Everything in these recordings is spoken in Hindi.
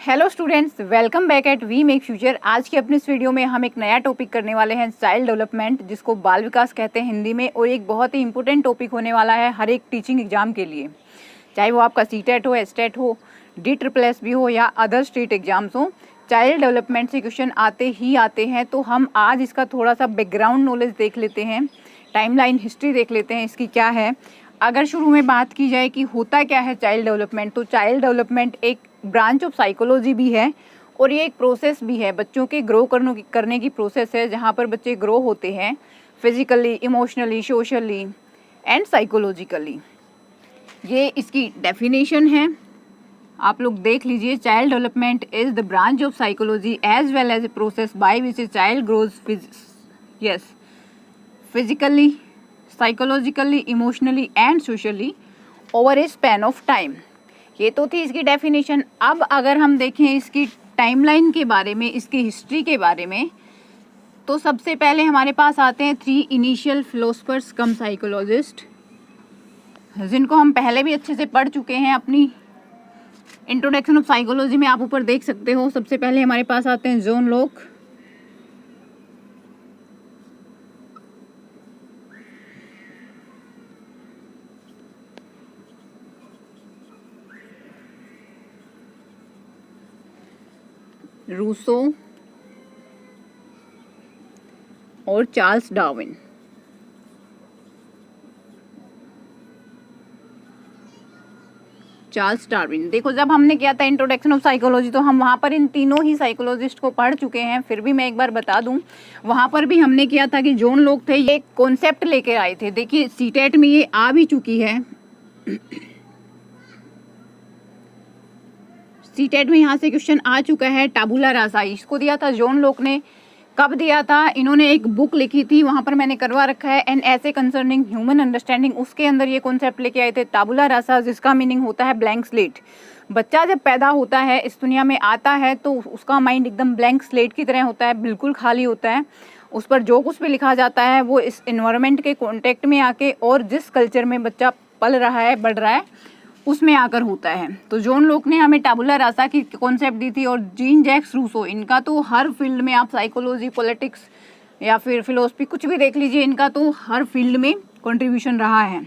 Hello students, welcome back at We Make Future. आज की अपनी इस वीडियो में हम एक नया टॉपिक करने वाले हैं, चाइल्ड डेवलपमेंट, जिसको बाल विकास कहते हैं हिंदी में। और एक बहुत ही इंपॉर्टेंट टॉपिक होने वाला है हर एक टीचिंग एग्जाम के लिए, चाहे वो आपका सीटेट हो, एस्टेट हो, DSSS भी हो या अदर स्टेट एग्जाम्स हो। चाइल्ड डेवलपमेंट से क्वेश्चन आते ही आते हैं। तो हम आज इसका थोड़ा सा बैकग्राउंड नॉलेज देख लेते हैं, टाइमलाइन हिस्ट्री देख लेते हैं इसकी क्या है। अगर शुरू में बात की जाए कि होता क्या है चाइल्ड डेवलपमेंट, तो चाइल्ड डेवलपमेंट एक ब्रांच ऑफ साइकोलॉजी भी है और ये एक प्रोसेस भी है, बच्चों के ग्रो करने की प्रोसेस है, जहाँ पर बच्चे ग्रो होते हैं physically, emotionally, socially and psychologically. ये इसकी डेफिनेशन है, आप लोग देख लीजिए। Child development is the branch of psychology as well as a process by which a child grows physically, psychologically, emotionally and socially over a span of time. ये तो थी इसकी डेफिनेशन। अब अगर हम देखें इसकी टाइमलाइन के बारे में, इसकी हिस्ट्री के बारे में, तो सबसे पहले हमारे पास आते हैं 3 इनिशियल फिलोसफर्स कम साइकोलॉजिस्ट, जिनको हम पहले भी अच्छे से पढ़ चुके हैं अपनी इंट्रोडक्शन ऑफ साइकोलॉजी में, आप ऊपर देख सकते हो। सबसे पहले हमारे पास आते हैं जॉन लॉक, रूसो और चार्ल्स डार्विन। देखो, जब हमने किया था इंट्रोडक्शन ऑफ साइकोलॉजी तो हम वहाँ पर इन तीनों ही साइकोलॉजिस्ट को पढ़ चुके हैं। फिर भी मैं एक बार बता दूं, वहाँ पर भी हमने किया था कि जॉन लॉक थे, ये कॉन्सेप्ट लेके आए थे। देखिए सीटेट में ये आ भी चुकी है, सीटेट में यहाँ से क्वेश्चन आ चुका है। टाबुला रासा इसको दिया था जॉन लॉक ने। कब दिया था? इन्होंने एक बुक लिखी थी, वहाँ पर मैंने करवा रखा है, एन ऐसे कंसर्निंग ह्यूमन अंडरस्टैंडिंग। उसके अंदर ये कॉन्सेप्ट लेके आए थे टाबुला रासा, जिसका मीनिंग होता है ब्लैंक स्लेट। बच्चा जब पैदा होता है, इस दुनिया में आता है, तो उसका माइंड एकदम ब्लैंक स्लेट की तरह होता है, बिल्कुल खाली होता है। उस पर जो कुछ भी लिखा जाता है वो इस इन्वायरमेंट के कॉन्टेक्ट में आके और जिस कल्चर में बच्चा पल रहा है, बढ़ रहा है, उसमें आकर होता है। तो जॉन लॉक ने हमें टाबुला रासा की कॉन्सेप्ट दी थी। और जीन जैक्स रूसो, इनका तो हर फील्ड में, आप साइकोलॉजी, पॉलिटिक्स या फिर फिलोसफी कुछ भी देख लीजिए, इनका तो हर फील्ड में कंट्रीब्यूशन रहा है।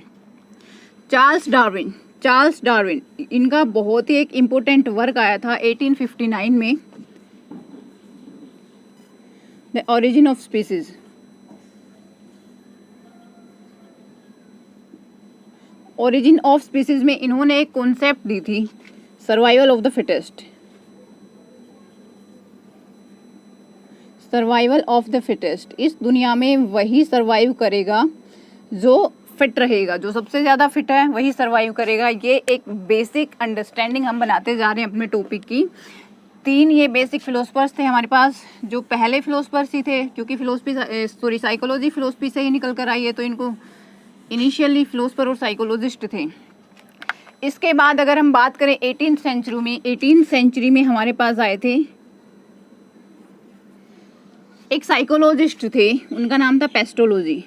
चार्ल्स डार्विन, इनका बहुत ही एक इम्पोर्टेंट वर्क आया था 1859 में, the origin of species. Origin of species में इन्होंने एक कॉन्सेप्ट दी थी, survival of the fittest. Survival of the fittest, इस दुनिया में वही सर्वाइव करेगा जो फिट रहेगा, जो सबसे ज़्यादा फिट है वही सर्वाइव करेगा। ये एक बेसिक अंडरस्टैंडिंग हम बनाते जा रहे हैं अपने टॉपिक की। 3 ये बेसिक फिलोसफर्स थे हमारे पास, जो पहले फिलोसफर्स ही थे, क्योंकि साइकोलॉजी फिलोसफी से ही निकल कर आई है, तो इनको इनिशियली फिलोसफर और साइकोलॉजिस्ट थे। इसके बाद अगर हम बात करें 18th सेंचुरी में हमारे पास आए थे एक साइकोलॉजिस्ट थे, उनका नाम था पेस्टोलॉजी।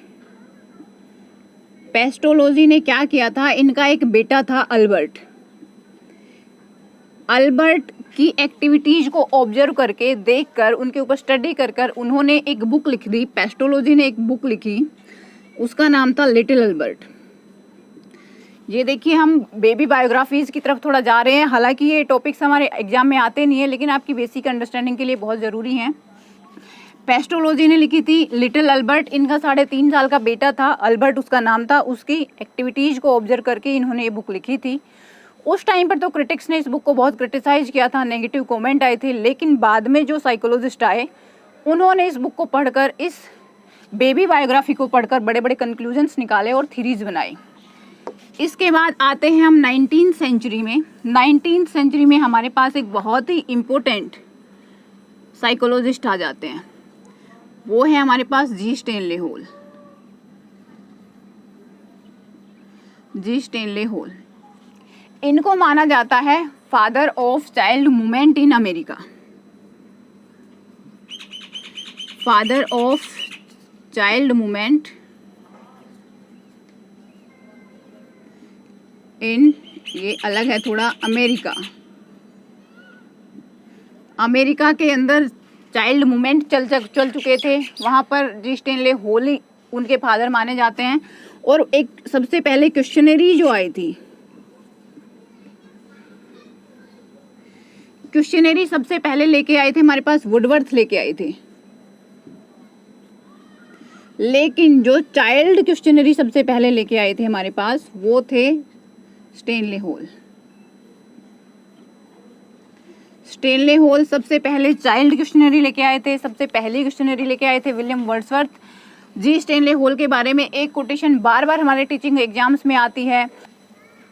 पेस्टोलॉजी ने क्या किया था, इनका एक बेटा था अल्बर्ट की एक्टिविटीज को ऑब्जर्व करके, देखकर, उनके ऊपर स्टडी कर उन्होंने एक बुक लिख दी। पेस्टोलॉजी ने एक बुक लिखी, उसका नाम था लिटिल अल्बर्ट। ये देखिए, हम बेबी बायोग्राफीज की तरफ थोड़ा जा रहे हैं। हालांकि ये टॉपिक्स हमारे एग्जाम में आते नहीं है, लेकिन आपकी बेसिक अंडरस्टैंडिंग के लिए बहुत ज़रूरी हैं। पेस्टोलॉजी ने लिखी थी लिटिल अल्बर्ट। इनका 3.5 साल का बेटा था, अल्बर्ट उसका नाम था। उसकी एक्टिविटीज को ऑब्जर्व करके इन्होंने ये बुक लिखी थी। उस टाइम पर तो क्रिटिक्स ने इस बुक को बहुत क्रिटिसाइज किया था, नेगेटिव कमेंट आए थे, लेकिन बाद में जो साइकोलॉजिस्ट आए, उन्होंने इस बुक को पढ़कर, इस बेबी बायोग्राफी को पढ़कर बड़े बड़े कंक्लूजन्स निकाले और थीरीज बनाई। इसके बाद आते हैं हम 19th सेंचुरी में। 19th सेंचुरी में हमारे पास एक बहुत ही इम्पोर्टेंट साइकोलॉजिस्ट आ जाते हैं, वो है हमारे पास जी स्टेनले होल। इनको माना जाता है father of child movement in America. Father of child movement in, ये अलग है थोड़ा, अमेरिका। अमेरिका के अंदर चाइल्ड मूवमेंट चल चुके थे, वहाँ पर जी स्टेनले होल ही उनके फादर माने जाते हैं। और एक सबसे पहले क्वेश्चनरी जो आई थी, क्वेश्चनरी सबसे पहले लेके आए थे हमारे पास वुडवर्थ लेके आए थे, लेकिन जो चाइल्ड क्वेश्चनरी सबसे पहले लेके आए थे हमारे पास वो थे स्टेनले होल। स्टेनले होल सबसे पहले चाइल्ड क्वेश्चनरी लेके आए थे, सबसे पहली क्वेश्चनरी लेके आए थे विलियम वर्ड्सवर्थ। जी स्टेनले होल के बारे में एक कोटेशन बार बार हमारे टीचिंग एग्जाम्स में आती है,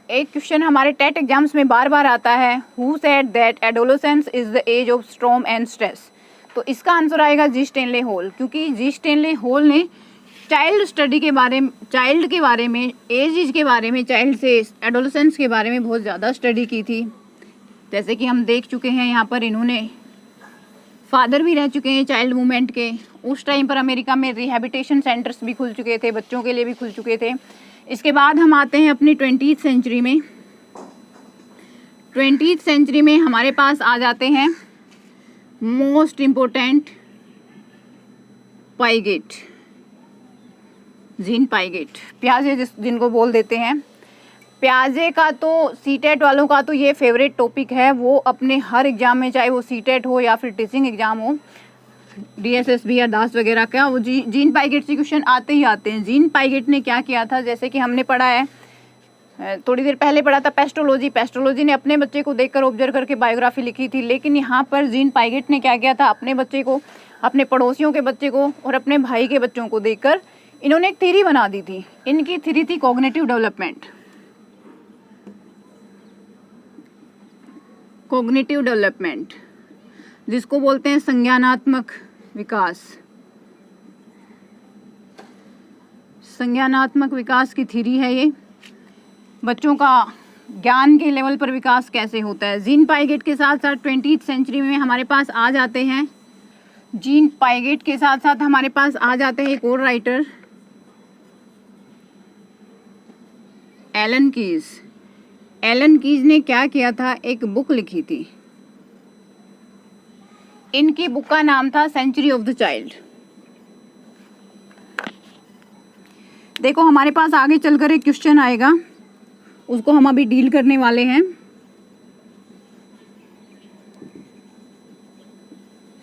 एक क्वेश्चन हमारे टेट एग्जाम्स में बार बार आता है, who said that adolescence is the age of storm and stress. तो इसका आंसर आएगा जी स्टेनले होल, क्योंकि जी स्टेनले होल ने चाइल्ड स्टडी के बारे में, चाइल्ड के बारे में, एज के बारे में, चाइल्ड से एडोलेसेंस के बारे में बहुत ज़्यादा स्टडी की थी। जैसे कि हम देख चुके हैं यहाँ पर इन्होंने फादर भी रह चुके हैं चाइल्ड मूवमेंट के। उस टाइम पर अमेरिका में रिहैबिलिटेशन सेंटर्स भी खुल चुके थे, बच्चों के लिए भी खुल चुके थे। इसके बाद हम आते हैं अपनी 20th सेंचुरी में। 20th सेंचुरी में हमारे पास आ जाते हैं most important Piaget, gene Piaget, प्याजे जिनको बोल देते हैं। प्याजे का तो सीटेट वालों का तो ये फेवरेट टॉपिक है, वो अपने हर एग्जाम में, चाहे वो सीटेट हो या फिर टीचिंग एग्जाम हो, डीएसएसबी या दास वगैरह का, वो जीन पाइगेट से क्वेश्चन आते ही आते हैं। जीन पाइगेट ने क्या किया था, जैसे कि हमने पढ़ा है, थोड़ी देर पहले पढ़ा था पेस्टोलॉजी। पेस्टोलॉजी ने अपने बच्चे को देखकर ऑब्जर्व करके बायोग्राफी लिखी थी, लेकिन यहाँ पर जीन पाइगेट ने क्या किया था, अपने बच्चे को, अपने पड़ोसियों के बच्चे को और अपने भाई के बच्चों को देखकर इन्होंने एक थ्योरी बना दी थी। इनकी थ्योरी थी कॉग्निटिव डेवलपमेंट। कॉग्निटिव डेवलपमेंट जिसको बोलते हैं संज्ञानात्मक विकास। संज्ञानात्मक विकास की थ्योरी है ये, बच्चों का ज्ञान के लेवल पर विकास कैसे होता है। जीन पाइगेट के साथ साथ 20th सेंचुरी में हमारे पास आ जाते हैं, जीन पाइगेट के साथ साथ हमारे पास आ जाते हैं एक और writer, Ellen Keys. Ellen Keys ने क्या किया था, एक बुक लिखी थी। इनकी बुक का नाम था सेंचुरी ऑफ द चाइल्ड। देखो हमारे पास आगे चलकर एक क्वेश्चन आएगा, उसको हम अभी डील करने वाले हैं।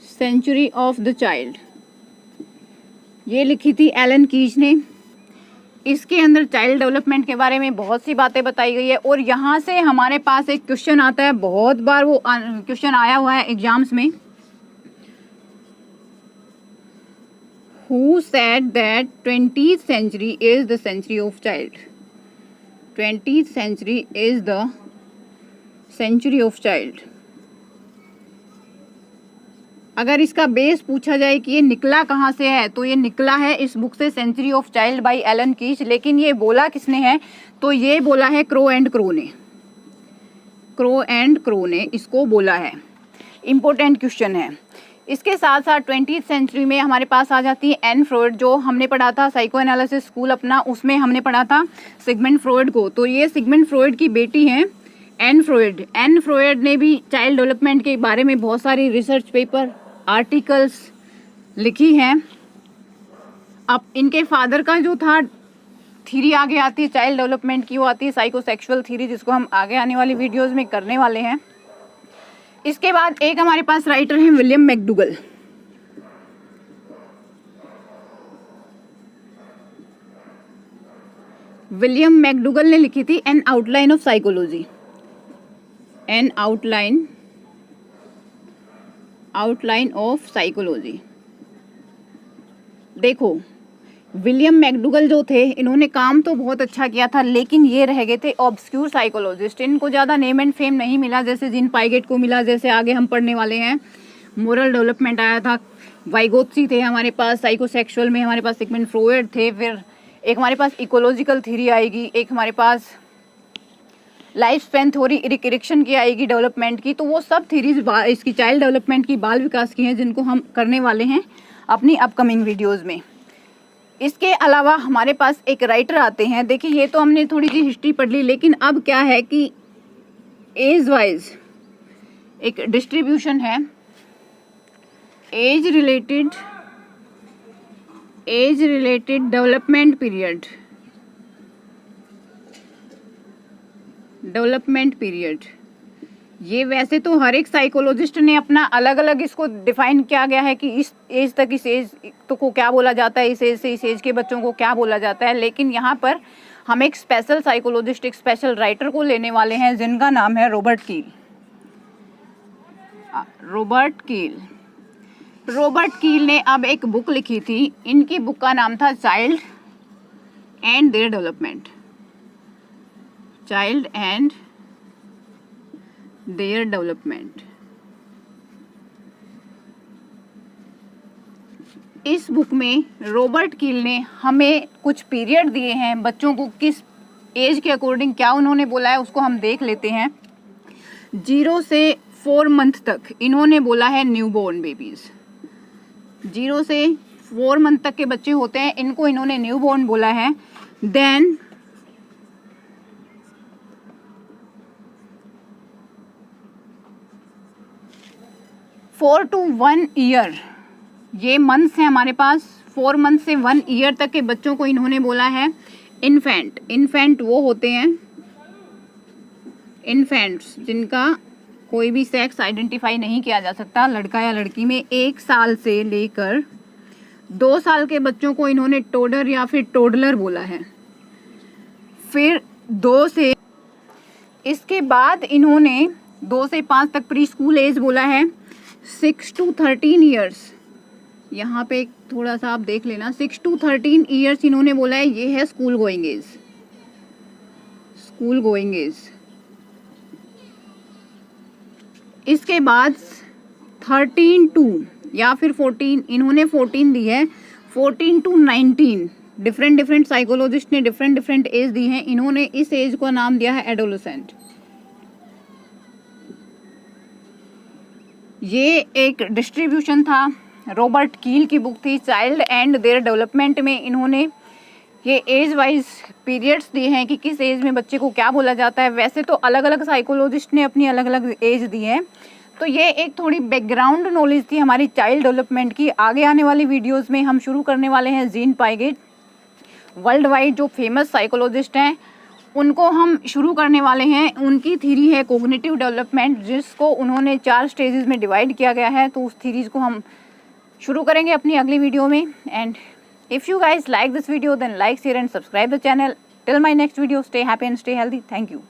सेंचुरी ऑफ द चाइल्ड ये लिखी थी एलन कीज ने। इसके अंदर चाइल्ड डेवलपमेंट के बारे में बहुत सी बातें बताई गई है, और यहाँ से हमारे पास एक क्वेश्चन आता है, बहुत बार वो क्वेश्चन आया हुआ है एग्जाम्स में। Who said that 20th century is the century of child? 20th century is the century of child. अगर इसका बेस पूछा जाए कि ये निकला कहाँ से है, तो ये निकला है इस बुक से, Century of Child by Ellen Keys. लेकिन ये बोला किसने है, तो ये बोला है क्रो एंड क्रो ने। क्रो एंड क्रो ने इसको बोला है। इम्पोर्टेंट क्वेश्चन है। इसके साथ साथ 20th सेंचुरी में हमारे पास आ जाती है एन फ्रॉयड, जो हमने पढ़ा था साइको एनालिसिस स्कूल अपना, उसमें हमने पढ़ा था सिगमंड फ्रॉयड को। तो ये सिगमंड फ्रॉयड की बेटी हैं एन फ्रॉयड। एन फ्रॉयड ने भी चाइल्ड डेवलपमेंट के बारे में बहुत सारी रिसर्च पेपर, आर्टिकल्स लिखी हैं। अब इनके फादर का जो था थ्योरी आगे आती है चाइल्ड डेवलपमेंट की, वो आती है साइकोसेक्सुअल थ्योरी, जिसको हम आगे आने वाली वीडियोज़ में करने वाले हैं। इसके बाद एक हमारे पास राइटर है विलियम मैकडूगल। विलियम मैकडूगल ने लिखी थी N outline of psychology. N outline of psychology. देखो विलियम मैकडूगल जो थे, इन्होंने काम तो बहुत अच्छा किया था, लेकिन ये रह गए थे ऑब्सक्यूर साइकोलॉजिस्ट। इनको ज़्यादा नेम एंड फेम नहीं मिला, जैसे जीन पाइगेट को मिला, जैसे आगे हम पढ़ने वाले हैं। मोरल डेवलपमेंट आया था, वाइगोत्सी थे हमारे पास, साइकोसेक्सुअल में हमारे पास सिगमंड फ्रॉयड थे, फिर एक हमारे पास इकोलॉजिकल थ्योरी आएगी, एक हमारे पास लाइफ स्पैन थ्योरी इरिक्शन की आएगी डेवलपमेंट की। तो वो सब थ्योरीज इसकी चाइल्ड डेवलपमेंट की, बाल विकास की हैं, जिनको हम करने वाले हैं अपनी अपकमिंग वीडियोज़ में। इसके अलावा हमारे पास एक राइटर आते हैं। देखिए ये तो हमने थोड़ी सी हिस्ट्री पढ़ ली, लेकिन अब क्या है कि एज वाइज एक डिस्ट्रीब्यूशन है एज रिलेटेड डेवलपमेंट पीरियड। ये वैसे तो हर एक साइकोलॉजिस्ट ने अपना अलग अलग इसको डिफाइन किया गया है कि इस एज तक इस एज तो को क्या बोला जाता है, इस एज से इस एज के बच्चों को क्या बोला जाता है। लेकिन यहाँ पर हम एक स्पेशल साइकोलॉजिस्ट, एक स्पेशल राइटर को लेने वाले हैं जिनका नाम है रॉबर्ट कील ने अब एक बुक लिखी थी। इनकी बुक का नाम था चाइल्ड एंड देयर डेवलपमेंट। इस बुक में रॉबर्ट कील ने हमें कुछ पीरियड दिए हैं, बच्चों को किस एज के अकॉर्डिंग क्या उन्होंने बोला है उसको हम देख लेते हैं। 0 से 4 मंथ तक इन्होंने बोला है न्यूबॉर्न बेबीज। 0 से 4 मंथ तक के बच्चे होते हैं, इनको इन्होंने न्यूबॉर्न बोला है। देन 4 to 1 ईयर, ये मंथ्स हैं हमारे पास। 4 मंथ से 1 ईयर तक के बच्चों को इन्होंने बोला है इन्फेंट वो होते हैं इन्फेंट्स जिनका कोई भी सेक्स आइडेंटिफाई नहीं किया जा सकता, लड़का या लड़की में। 1 साल से लेकर 2 साल के बच्चों को इन्होंने टोडर या फिर टोडलर बोला है। फिर 2 से, इसके बाद इन्होंने 2 से 5 तक प्री स्कूल एज बोला है। 6 to 13 ईयर्स, यहाँ पे थोड़ा सा आप देख लेना, 6 to 13 ईयर्स इन्होंने बोला है, ये है स्कूल गोइंग एज। इसके बाद 13 to या फिर 14, इन्होंने 14 दी है। 14 to 19, डिफरेंट साइकोलॉजिस्ट ने डिफरेंट एज दी हैं। इन्होंने इस एज को नाम दिया है एडोलेसेंट। ये एक डिस्ट्रीब्यूशन था, रॉबर्ट कील की बुक थी चाइल्ड एंड देयर डेवलपमेंट में इन्होंने ये एज वाइज पीरियड्स दिए हैं कि किस एज में बच्चे को क्या बोला जाता है। वैसे तो अलग अलग साइकोलॉजिस्ट ने अपनी अलग अलग एज दी है। तो ये एक थोड़ी बैकग्राउंड नॉलेज थी हमारी चाइल्ड डेवलपमेंट की। आगे आने वाली वीडियोस में हम शुरू करने वाले हैं जीन पाइगेट, वर्ल्ड वाइड जो फेमस साइकोलॉजिस्ट हैं उनको हम शुरू करने वाले हैं। उनकी थ्योरी है कोग्निटिव डेवलपमेंट, जिसको उन्होंने 4 स्टेजेस में डिवाइड किया गया है। तो उस थ्योरीज को हम शुरू करेंगे अपनी अगली वीडियो में। And if you guys like this video then like, share and subscribe the channel. Till my next video, stay happy and stay healthy. Thank you.